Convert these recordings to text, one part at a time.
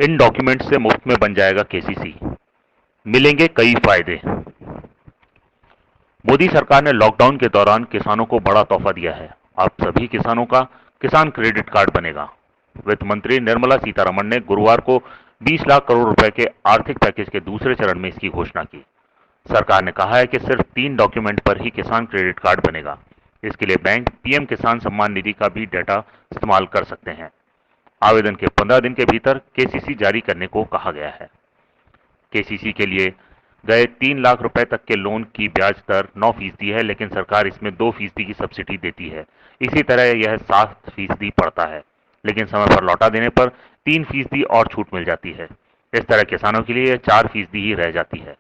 इन document से मुफ्त में बन जाएगा केसीसी, मिलेंगे कई फायदे। मोदी सरकार ने लॉकडाउन के दौरान किसानों को बड़ा तोहफा दिया है। अब सभी किसानों का किसान क्रेडिट कार्ड बनेगा। वित्त मंत्री निर्मला सीतारमण ने गुरुवार को 20 लाख करोड़ रुपए के आर्थिक पैकेज के दूसरे चरण में इसकी घोषणा की। सरकार ने कहा है कि सिर्फ 3 डॉक्यूमेंट पर ही किसान क्रेडिट कार्ड बनेगा। इसके लिए बैंक पीएम किसान सम्मान निधि का भी डेटा इस्तेमाल कर सकते हैं। आवेदन के 15 दिन के भीतर केसीसी जारी करने को कहा गया है। केसीसी के लिए गए 3 लाख रुपए तक के लोन की ब्याज दर 9% है, लेकिन सरकार इसमें 2% की सब्सिडी देती है। इसी तरह यह 7% पड़ता है, लेकिन समय पर लौटा देने पर 3% और छूट मिल जाती है। इस तरह किसानों के लिए यह 4% ही रह जाती है।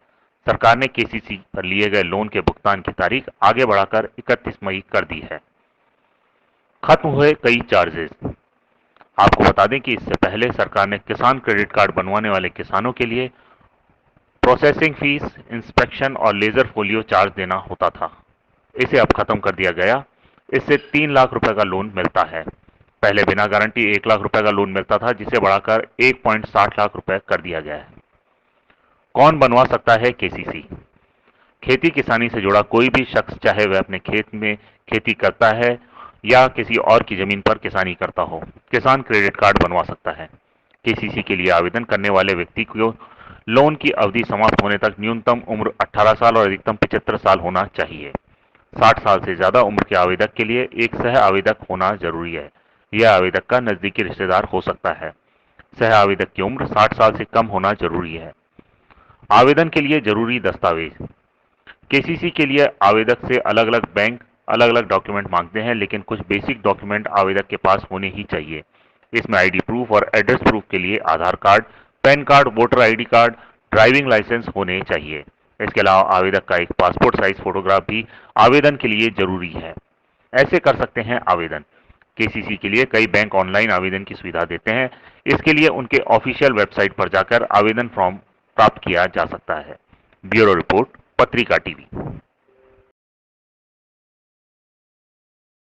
सरकार ने केसीसी पर लिए गए लोन के भुगतान की तारीख आगे बढ़ाकर 31 मई कर दी है। खत्म हुए कई चार्जेस। आपको बता दें कि इससे पहले सरकार ने किसान क्रेडिट कार्ड बनवाने वाले किसानों के लिए प्रोसेसिंग फीस, इंस्पेक्शन और लेजर फोलियो चार्ज देना होता था। इसे अब खत्म कर दिया गया। इससे 3 लाख रुपए का लोन मिलता है। पहले बिना गारंटी 1 लाख रुपए का लोन मिलता था, जिसे बढ़ाकर 1.60 लाख रुपए कर दिया गया है। कौन बनवा सकता है केसीसी? खेती किसानी से जुड़ा कोई भी शख्स, चाहे वह अपने खेत में खेती करता है या किसी और की जमीन पर किसानी करता हो, किसान क्रेडिट कार्ड बनवा सकता है। केसीसी के लिए आवेदन करने वाले व्यक्ति को लोन की अवधि समाप्त होने तक न्यूनतम उम्र 18 साल और अधिकतम 75 साल होना चाहिए। 60 साल से ज्यादा उम्र के आवेदक के लिए एक सह आवेदक होना जरूरी है। यह आवेदक का नजदीकी रिश्तेदार हो सकता है। सह आवेदक की उम्र 60 साल से कम होना जरूरी है। आवेदन के लिए जरूरी दस्तावेज। केसीसी के लिए आवेदक से अलग अलग बैंक अलग अलग डॉक्यूमेंट मांगते हैं, लेकिन कुछ बेसिक डॉक्यूमेंट आवेदक के पास होने ही चाहिए। इसमें आईडी प्रूफ और एड्रेस प्रूफ के लिए Aadhaar card, PAN card, voter ID card, driving licence होने चाहिए। इसके अलावा आवेदक का एक पासपोर्ट साइज फोटोग्राफ भी आवेदन के लिए जरूरी है। ऐसे कर सकते हैं आवेदन। केसीसी के लिए कई बैंक ऑनलाइन आवेदन की सुविधा देते हैं। इसके लिए उनके ऑफिशियल वेबसाइट पर जाकर आवेदन फॉर्म प्राप्त किया जा सकता है। ब्यूरो रिपोर्ट, पत्रिका टीवी।